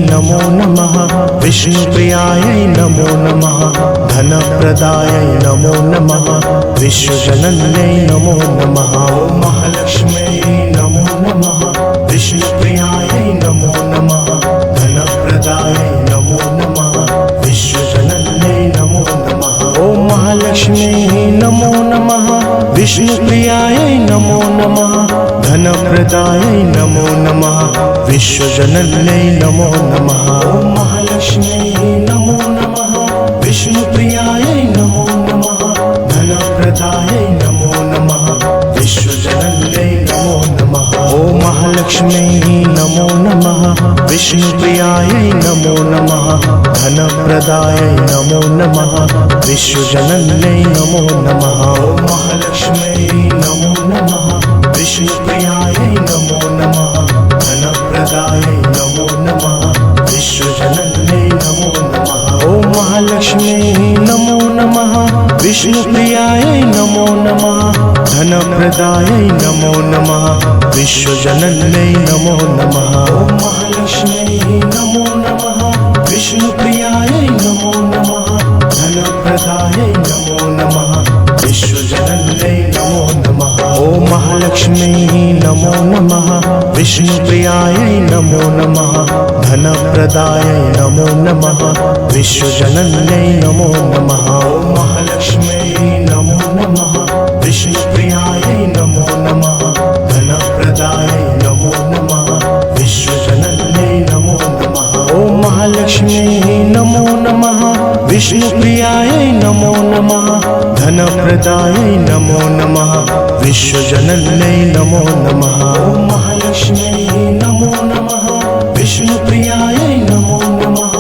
नमो नमः विष्णुप्रियायै नमो नमः धनप्रदायै नमो नमः विश्वजनन्यै नमो नमः ॐ महालक्ष्म्यै नमो नमः विष्णुप्रियायै नमो नमः धनप्रदायै नमो नमः विश्वजनन्यै नमो नमः ॐ महालक्ष्म्यै नमो नमः विष्णुप्रियायै नमो नमः धनप्रदायै नमो नमः विश्वजनन्यै नमो नमः ॐ महालक्ष्म्यै नमो नमः विष्णुप्रियायै नमो नमः धनप्रदायै नमो नमः विश्वजनन्यै नमो नमः ॐ महालक्ष्म्यै नमो नमः विष्णुप्रियायै नमो नमः धनप्रदायै नमो नमः विश्वजनन्यै नमो नमः ॐ महालक्ष्म्यै नमो नमः विष्णुप्रियायै नमो नमः धनप्रदायै नमो नमः विश्वजनन्यै नमो नमः ॐ महालक्ष्म्यै नमो नमः विष्णुप्रियायै नमो नमः धनप्रदायै नमो नमः विश्वजनन्यै नमो नमः ॐ महालक्ष्म्यै नमो नमः विष्णुप्रियायै नमो नमः धनप्रदायै नमो नमः विश्वजनन्यै नमो नमः ॐ महालक्ष्म्यै नमो नमः विष्णुप्रियायै नमो नमः धनप्रदायै नमो नमः विश्वजनन्यै नमो नमः ॐ महालक्ष्म्यै नमो नमः विष्णुप्रियायै नमो नमः धनप्रदायै नमो नमः विश्वजनन्यै नमो नमः ॐ महालक्ष्म्यै नमो नमः विष्णुप्रियायै नमो नमः धनप्रदायै नमो नमः विश्वजनन्यै नमो नमः ॐ महालक्ष्म्यै नमो नमः विष्णुप्रियायै नमो नमः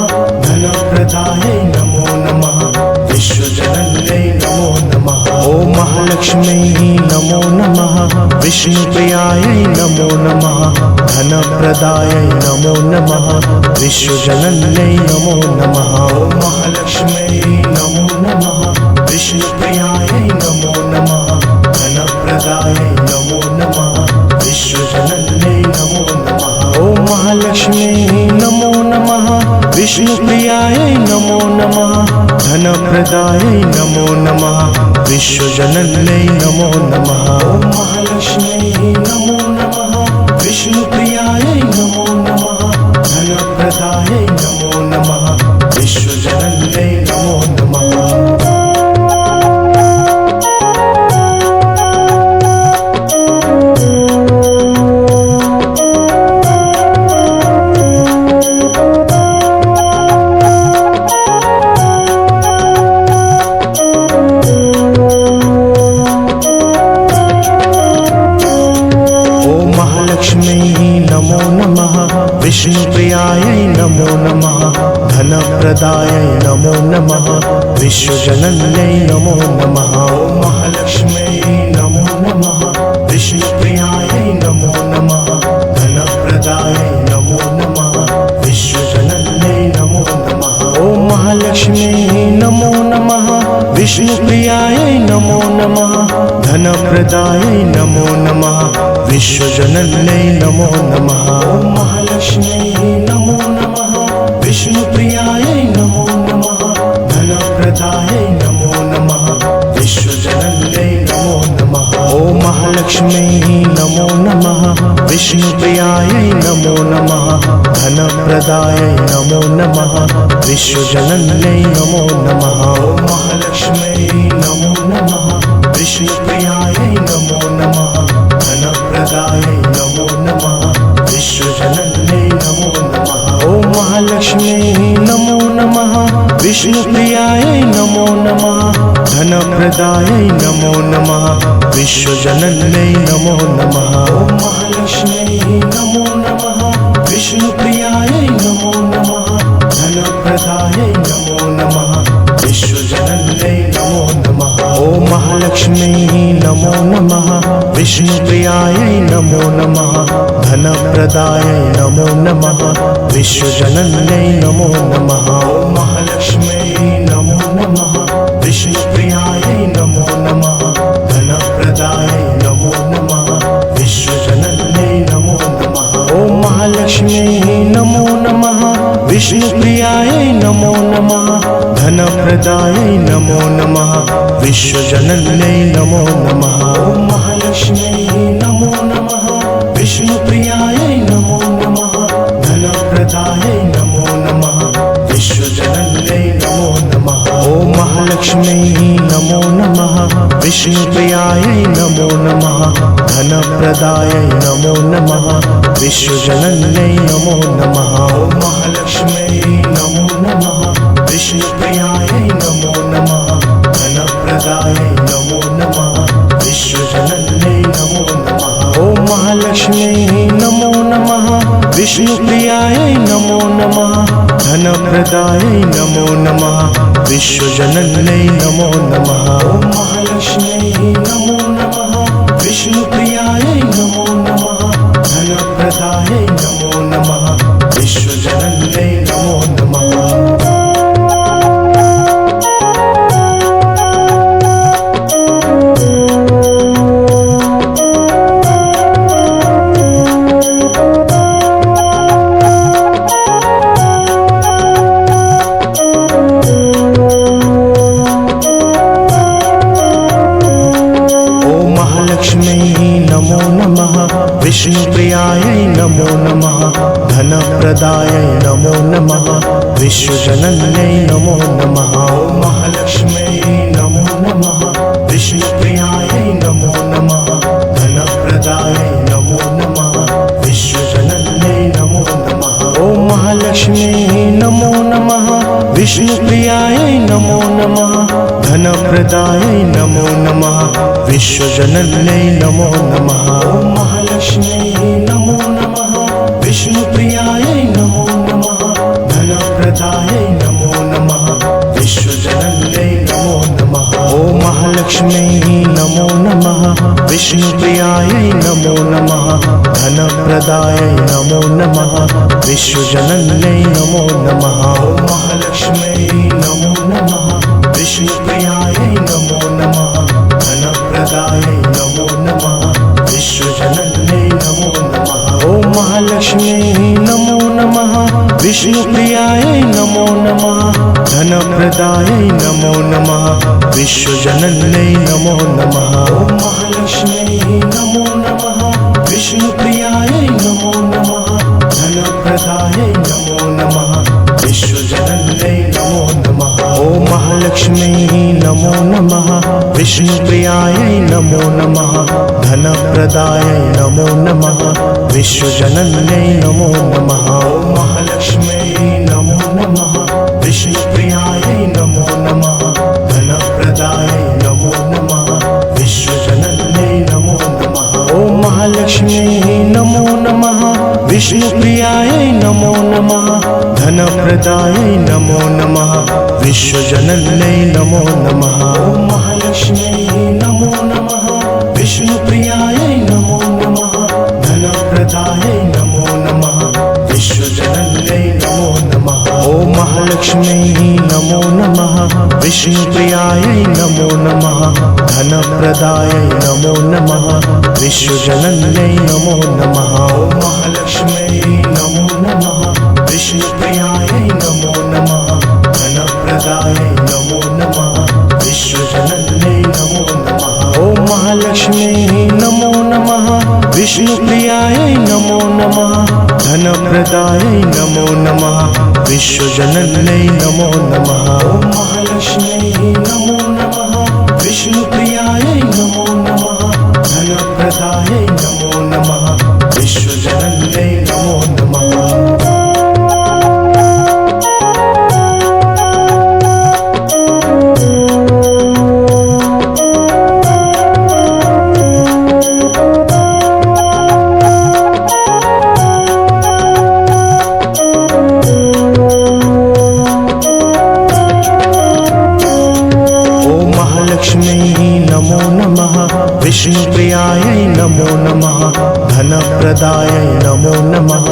धनप्रदायै नमो नमः विश्वजनन्यै नमो नमः ॐ महालक्ष्म्यै नमो नमः विष्णुप्रियायै नमो नमः धनप्रदायै नमो नमः विश्वजनन्यै नमो नमः ॐ महालक्ष्म्यै नमो नमः विष्णुप्रियायै नमो नमः धनप्रदायै नमो नमः विश्वजनन्यै नमो नमः ॐ महालक्ष्म्यै नमो नमः विष्णुप्रियायै नमो नमः धनप्रदायै नमो नमः विश्वजनन्यै नमो नमः ॐ महालक्ष्म्यै नमो नमः विष्णुप्रियायै नमो नमः धनप्रदायै नमो नमः विश्वजनन्यै नमो नमः नमो नमः विष्णुप्रियायै नमो नमः धनप्रदायै नमो नमः विश्वजनन्यै नमो नमः ॐ महालक्ष्म्यै नमो नमः विष्णुप्रियायै नमो नमः धनप्रदायै नमो नमः विश्वजनन्यै नमो नमः ॐ महालक्ष्म्यै नमो नमः विष्णुप्रियायै नमो नमः धनप्रदायै नमो नमः विश्वजनन्यै नमो नमः ॐ महालक्ष्म्यै नमो नमः विष्णुप्रियायै नमो नमः धनप्रदायै नमो नमः विश्वजनन्यै नमो नमः ॐ महालक्ष्म्यै नमो नमः विष्णुप्रियायै नमो नमः धनप्रदायै नमो नमः विश्वजनन्यै नमो नमः ॐ महालक्ष्म्यै नमो नमः विष्णुप्रियायै नमो नमः धनप्रदायै नमो नमः विश्वजनन्यै नमो नमः ॐ महालक्ष्म्यै नमो नमः विष्णुप्रियायै नमो नमः धनप्रदायै नमो नमः विश्वजनन्यै नमो नमः ॐ महालक्ष्म्यै नमो नमः विष्णुप्रियायै नमो नमः धनप्रदायै नमो नमः विश्वजनन्यै नमो महालक्ष्म्यै नमो नमः विष्णुप्रियायै नमो नमः धनप्रदायै नमो नमः विश्वजनन्यै नमो नमः महालक्ष्म्यै नमो नमः विष्णुप्रियायै नमो नमः धनप्रदायै नमो नमः विश्वजनन्यै नमो नमः ॐ महालक्ष्म्यै नमो नमः विष्णुप्रियायै नमो नमः धनप्रदायै नमो नमः विश्वजनन्यै नमो नमः ॐ महालक्ष्म्यै नमो नमः विष्णुप्रियायै नमो नमः धनप्रदायै नमो नमः विश्वजनन्यै नमो नमः ॐ महालक्ष्म्यै नमो नमः विष्णुप्रियायै नमो नमः धनप्रदायै नमो नमः विश्वजनन्यै नमो नमः ॐ महालक्ष्म्यै नमो नमः विष्णुप्रियायै नमो नमः धनप्रदायै नमो नमः विश्वजनन्यै नमो नमः ॐ महालक्ष्म्यै नमो नमः विष्णुप्रियायै नमो नमः धनप्रदायै नमो नमः विश्वजनन्यै नमो नमः ॐ महालक्ष्म्यै नमो नमः विष्णुप्रियायै नमो नमः धनप्रदायै नमो नमः विश्वजनन्यै नमो नमः नमो नमः विष्णुप्रियायै नमो नमः धनप्रदायै नमो नमः विश्वजनन्यै नमो नमः ॐ महालक्ष्म्यै नमो नमः विष्णुप्रियायै नमो नमः धनप्रदायै नमो नमः विश्वजनन्यै नमो नमः ॐ महालक्ष्म्यै नमो नमः विष्णुप्रियायै नमो नमः धनप्रदायै नमो नमः विश्वजनन्यै नमो नमः ॐ महालक्ष्म्यै नमो नमः विष्णुप्रियायै नमो नमः धनप्रदायै नमो नमः विश्वजनन्यै नमो नमः ॐ महालक्ष्म्यै नमो नमः विष्णुप्रियायै नमो नमः धनप्रदायै नमो नमः विश्वजनन्यै नमो नमः ॐ महालक्ष्म्यै नमो नमः विष्णुप्रियायै नमो नमः धनप्रदायै नमो नमः विश्वजनन्यै नमो नमः ॐ महालक्ष्म्यै नमो नमः विष्णुप्रियायै नमो नमः धनप्रदायै नमो नमः विश्वजनन्यै नमो नमः ॐ महालक्ष्म्यै नमो नमः विष्णुप्रियायै नमो नमः धनप्रदायै नमो नमः विश्वजनन्यै नमो नमः ॐ महालक्ष्म्यै नमो नमः विष्णुप्रियायै नमो नमः धनप्रदायै नमो नमः विश्वजनन्यै नमो नमः ॐ महालक्ष्म्यै नमो नमः विष्णुप्रियायै नमो नमः धनप्रदायै नमो नमः विश्वजनन्यै नमो नमः ॐ महालक्ष्म्यै नमो नमः विष्णुप्रियायै नमो नमः धनप्रदायै नमो नमः विश्वजनन्यै नमो नमः ॐ महालक्ष्म्यै नमो नमः विष्णुप्रियायै नमो नमः धनप्रदायै नमो नमः विश्वजनन्यै नमो नमः ॐ महालक्ष्म्यै नमो नमः विष्णुप्रियायै नमो नमः धनप्रदायै नमो नमः विश्वजनन्यै नमो नमः ॐ महालक्ष्म्यै नमो नमः विष्णुप्रियायै नमो नमः धनप्रदायै नमो नमः विश्वजनन्यै नमो नमः ॐ महालक्ष्म्यै नमो नमः विष्णुप्रियायै नमो नमः धनप्रदायै नमो नमः विश्वजनन्यै नमो नमः ॐ महालक्ष्म्यै नमो नमः विष्णुप्रियायै नमो नमः धनप्रदायै नमो नमः विश्वजनन्यै नमो नमः विष्णुप्रियायै नमो नमः धनप्रदायै नमो नमः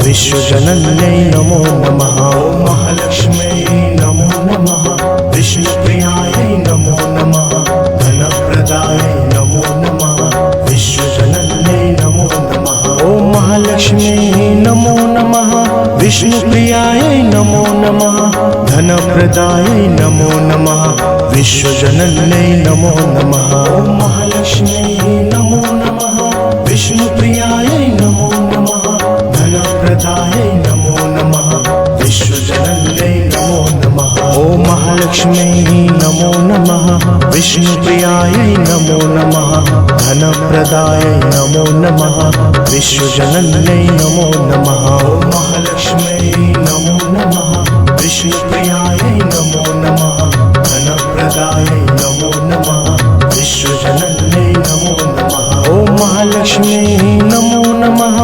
विश्वजनन्यै नमो नमः ॐ महालक्ष्म्यै नमो नमः विष्णुप्रियायै नमो नमः धनप्रदायै नमो नमः विश्वजनन्यै नमो नमः ॐ महालक्ष्म्यै नमो नमः विष्णुप्रियायै नमो नमः धनप्रदायै नमो नमः विश्वजनन्यै नमो नमः ॐ महालक्ष्म्यै नमो नमः विष्णुप्रियायै नमो नमः धनप्रदायै नमो नमः विश्वजनन्यै नमो नमः ॐ महालक्ष्म्यै नमो नमः विष्णुप्रियायै नमो नमः धनप्रदायै नमो नमः विश्वजनन्यै नमो नमः ॐ महालक्ष्म्यै नमो नमः विष्णुप्रियायै नमो नमः धनप्रदायै नमो नमः विश्वजनन्यै नमो नमः ॐ महालक्ष्म्यै नमो नमः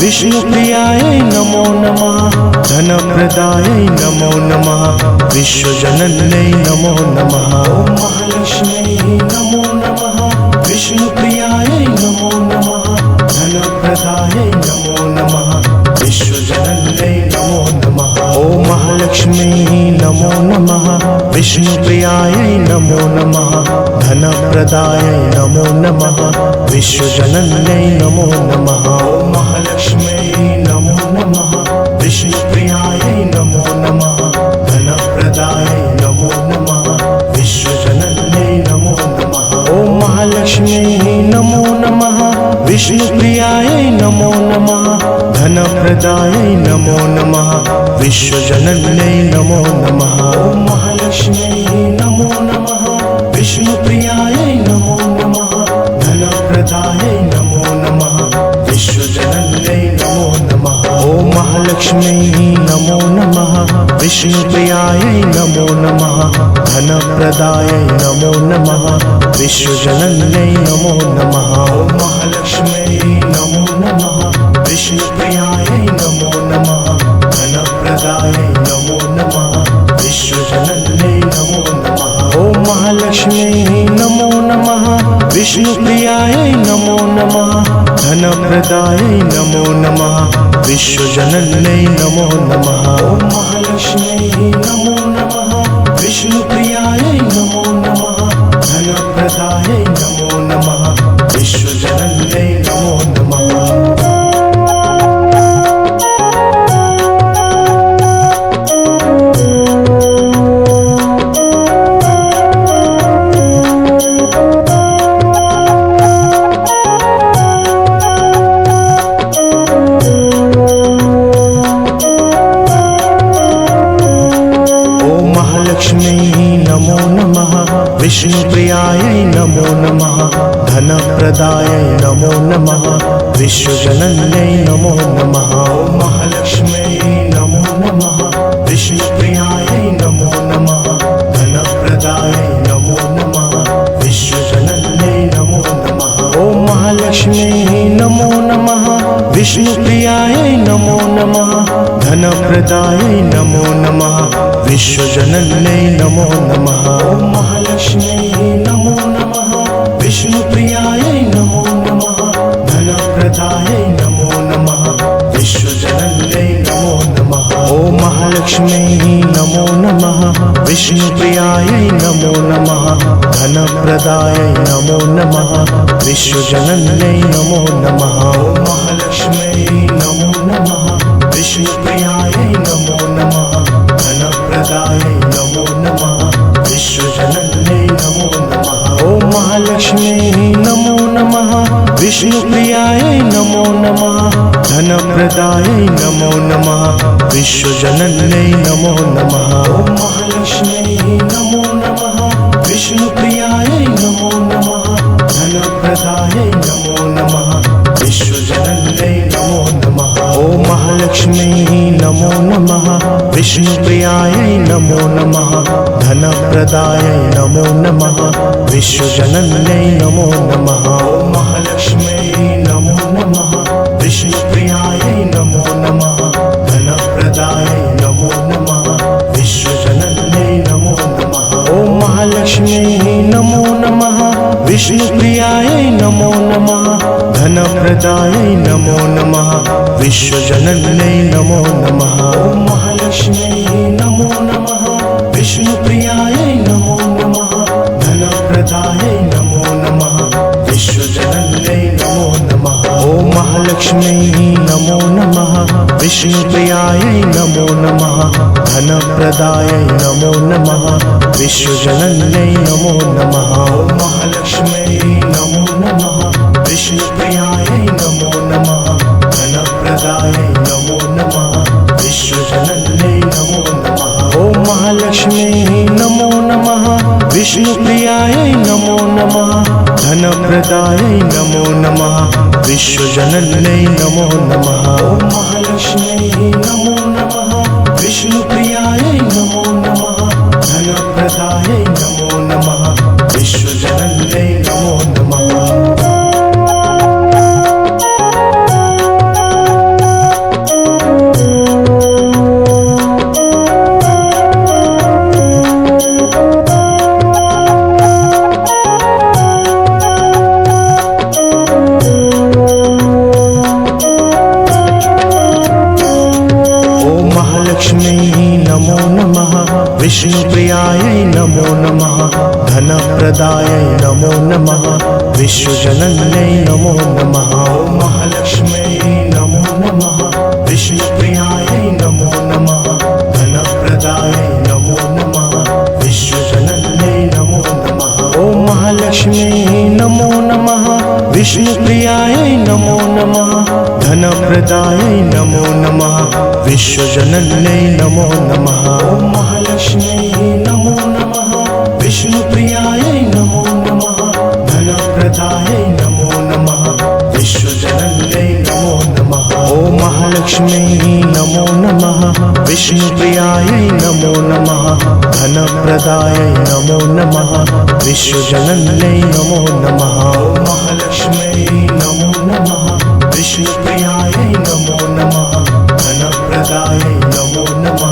विष्णुप्रियायै नमो नमः धनप्रदायै नमो नमः विश्वजनन्यै नमो नमः ॐ महालक्ष्म्यै नमो नमः विष्णुप्रियायै नमो नमः धनप्रदायै नमो नमः विश्वजनन्यै नमो नमः ॐ महालक्ष्म्यै नमो नमः विष्णुप्रियायै नमो नमः धनप्रदायै नमो नमः विश्वजनन्यै नमो नमः ॐ महालक्ष्म्यै नमो नमः विष्णुप्रियायै नमो नमः धनप्रदायै नमो नमः विश्वजनन्यै नमो नमः ॐ महालक्ष्म्यै नमो नमः विष्णुप्रियायै नमो नमः धनप्रदायै नमो नमः विश्वजनन्यै नमो नमः ॐ महालक्ष्म्यै नमो नमः विष्णुप्रियायै नमो नमः धनप्रदायै नमो नमः विश्वजनन्यै नमो नमः ॐ महालक्ष्म्यै नमो नमः विष्णुप्रियायै नमो नमः धनप्रदायै नमो नमः विश्वजनन्यै नमो नमः ॐ महालक्ष्म्यै नमो नमः विष्णुप्रियायै नमो नमः धनप्रदायै नमो नमः विश्वजनन्यै नमो नमः ॐ महालक्ष्म्यै नमो नमः विष्णुप्रियायै नमो नमः धनप्रदायै नमो नमः विश्वजनन्यै नमो नमः ॐ महालक्ष्म्यै नमो नमः विष्णुप्रियायै नमो नमः धनप्रदायै नमो नमः विश्वजनन्यै नमो नमः विष्णुप्रियायै नमो नमः धनप्रदायै नमो नमः विश्वजनन्यै नमो नमः ॐ महालक्ष्म्यै नमो नमः विष्णुप्रियायै नमो नमः धनप्रदायै नमो नमः विश्वजनन्यै नमो नमः ॐ महालक्ष्म्यै नमो नमः विष्णुप्रियायै नमो नमः धनप्रदायै नमो नमः विश्वजनन्यै नमो नमः ॐ महालक्ष्म्यै नमो नमः विष्णुप्रियायै नमो नमः धनप्रदायै नमो नमः विश्वजनन्यै नमो नमः ॐ महालक्ष्म्यै नमो नमः विष्णुप्रियायै नमो नमः धनप्रदायै नमो नमः विश्वजनन्यै नमो नमः ॐ महालक्ष्म्यै नमो नमः विष्णुप्रियायै नमो नमः धनप्रदायै नमो नमः विश्वजनन्यै नमो नमः ॐ महालक्ष्म्यै नमो नमः विष्णुप्रियायै नमो नमः धनप्रदायै नमो नमः विश्वजनन्यै नमो नमः ॐ महालक्ष्म्यै नमो नमः विष्णुप्रियायै नमो नमः धनप्रदायै नमो नमः विश्वजनन्यै नमो नमः ॐ महालक्ष्म्यै नमो नमः विष्णुप्रियायै नमो नमः धनप्रदायै नमो नमः विश्वजनन्यै नमो नमः ॐ महालक्ष्म्यै नमो नमः विष्णुप्रियायै नमो नमः धनप्रदायै नमो नमः विश्वजनन्यै नमो नमः ॐ महालक्ष्म्यै नमो नमः विष्णुप्रियायै नमो नमः धनप्रदायै नमो नमः विश्वजनन्यै नमो नमः ॐ महालक्ष्म्यै नमो नमः विष्णुप्रियायै नमो नमः धनप्रदायै नमो नमः विश्वजनन्यै नमो नमः ॐ महालक्ष्म्यै नमो नमः विष्णुप्रियायै नमो नमः धनप्रदायै नमो नमः विश्वजनन्यै नमो नमः ॐ महालक्ष्म्यै नमो नमः विष्णुप्रियायै नमो नमः धनप्रदायै नमो नमः विश्वजनन्यै नमो नमः ॐ महालक्ष्म्यै नमो नमः विष्णुप्रियायै नमो नमः धनप्रदायै नमो नमः विश्वजनन्यै नमो नमः ॐ महालक्ष्म्यै नमो नमः विष्णुप्रियायै नमो नमः धनप्रदायै नमो नमः विश्वजनन्यै नमो नमः नमो नमः विष्णुप्रियायै नमो नमः धनप्रदायै नमो नमः विश्वजनन्यै नमो नमः ॐ महालक्ष्म्यै नमो नमः विष्णुप्रियायै नमो नमः धनप्रदायै नमो नमः विश्वजनन्यै नमो नमः ॐ महालक्ष्म्यै नमो नमः विष्णुप्रियायै नमो नमः धनप्रदायै नमो नमः विश्वजनन्यै नमो नमः ॐ महालक्ष्म्यै नमो नमः विष्णुप्रियायै नमो नमः धनप्रदायै नमो नमः विश्वजनन्यै नमो नमः ॐ महालक्ष्म्यै नमो नमः विष्णुप्रियायै नमो नमः धनप्रदायै नमो नमः विश्वजनन्यै नमो नमः ॐ महालक्ष्म्यै नमो नमः विष्णुप्रियायै नमो नमः धनप्रदायै नमो नमः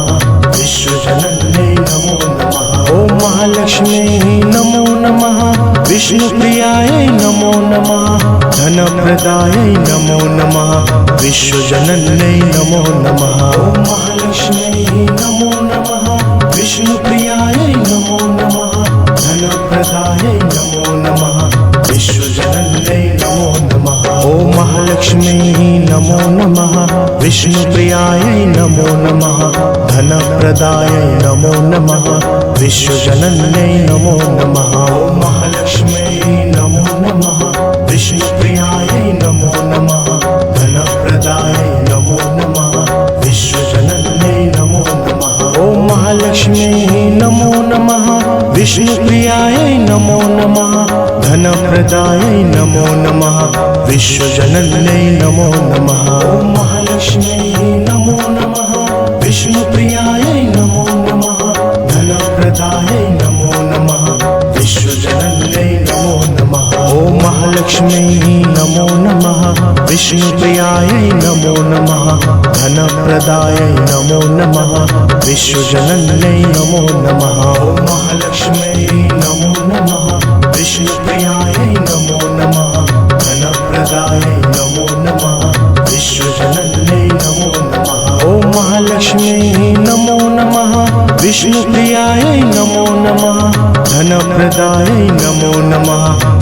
विश्वजनन्यै नमो नमः ॐ महालक्ष्म्यै नमो नमः विष्णुप्रियायै नमो नमः धनप्रदायै नमो नमः विश्वजनन्यै नमो नमः ॐ महालक्ष्म्यै नमो नमः विष्णुप्रियायै नमो नमः धनप्रदायै नमो नमः विश्वजनन्यै नमो नमः ॐ महालक्ष्म्यै नमो नमः विष्णुप्रियायै नमो नमः धनप्रदायै नमो नमः विश्वजनन्यै नमो नमः ॐ महालक्ष्म्यै नमो नमः विष्णुप्रियायै नमो नमः धनप्रदायै नमो नमः विश्वजनन्यै नमो नमः ॐ महालक्ष्म्यै नमो नमः विष्णुप्रियायै नमो नमः धनप्रदायै नमो नमः विश्वजनन्यै नमो नमः ॐ महालक्ष्म्यै नमो नमः विष्णुप्रियायै नमो नमः धनप्रदायै नमो नमः विश्वजनन्यै नमो नमः ॐ महालक्ष्म्यै नमो नमः विष्णुप्रियायै नमो नमः धनप्रदायै नमो नमः विश्वजनन्यै नमो नमः ॐ महालक्ष्म्यै नमो नमः विष्णुप्रियायै नमो नमः धनप्रदायै नमो नमः विश्वजनन्यै नमो नमः ॐ महालक्ष्म्यै नमो नमः विष्णुप्रियायै नमो नमः धनप्रदायै नमो नमः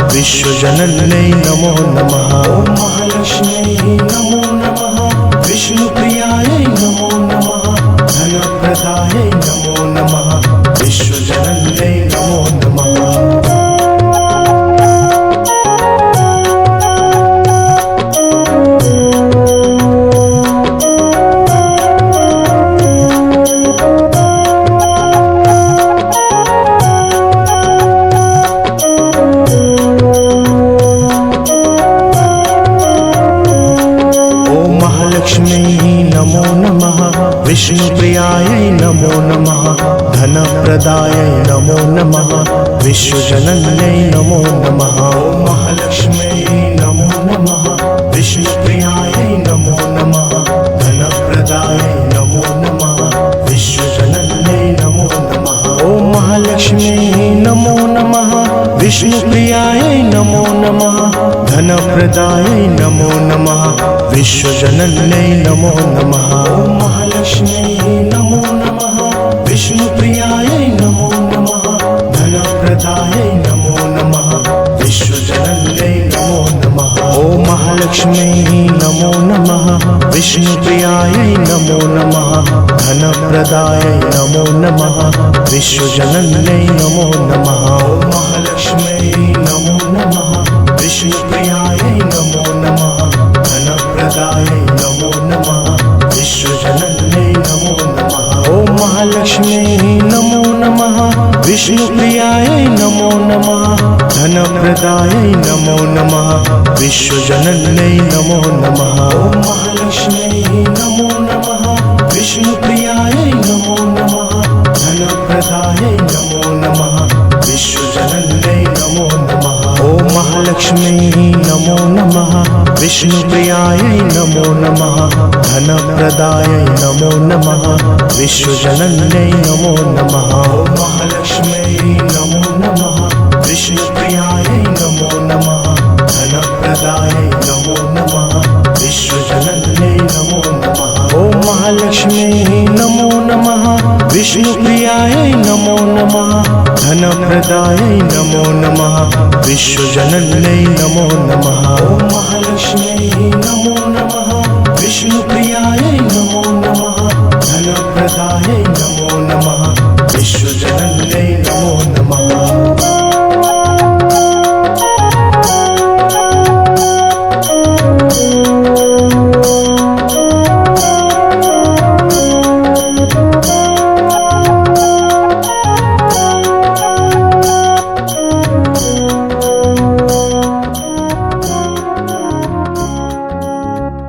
विश्वजनन्यै नमो नमः ॐ महालक्ष्म्यै नमो नमः विष्णुप्रियायै नमो नमः धनप्रदायै नमो नमः विश्वजनन्यै नमो नमः नमो नमः विष्णुप्रियायै नमो नमः धनप्रदायै नमो नमः विश्वजनन्यै नमो नमः ॐ महालक्ष्म्यै नमो नमः विष्णुप्रियायै नमो नमः धनप्रदायै नमो नमः विश्वजनन्यै नमो नमः ॐ महालक्ष्म्यै नमो नमः विष्णुप्रियायै नमो नमः धनप्रदायै नमो नमः विश्वजनन्यै नमो नमः ॐ महालक्ष्म्यै नमो नमः विष्णुप्रियायै नमो नमः धनप्रदायै नमो नमः विश्वजनन्यै नमो नमः ॐ महालक्ष्म्यै नमो नमः विष्णुप्रियायै नमो नमः धनप्रदायै नमो नमः विश्वजनन्यै नमो नमः ॐ महालक्ष्म्यै नमो नमः विष्णुप्रियायै नमो नमः धनप्रदायै नमो नमः विश्वजनन्यै नमो नमः ॐ महालक्ष्म्यै नमो नमः विष्णुप्रियायै नमो नमः धनप्रदायै नमो नमः विश्वजनन्यै नमो नमः ॐ महालक्ष्म्यै नमो नमः विष्णुप्रियायै नमो नमः धनप्रदायै नमो नमः विश्वजनन्यै नमो नमः ॐ महालक्ष्म्यै नमो नमः विष्णुप्रियायै नमो नमः धनप्रदायै नमो नमः विश्वजनन्यै नमो नमः ॐ महालक्ष्म्यै नमो नमः विष्णुप्रियायै नमो नमः धनप्रदायै नमो नमः विश्वजनन्यै नमो नमः ॐ महालक्ष्म्यै नमो नमः विष्णुप्रियायै नमो नमः धनप्रदायै नमो नमः विश्वजनन्यै नमो नमः ॐ महालक्ष्म्यै नमो नमः विष्णुप्रियायै नमो नमः धनप्रदायै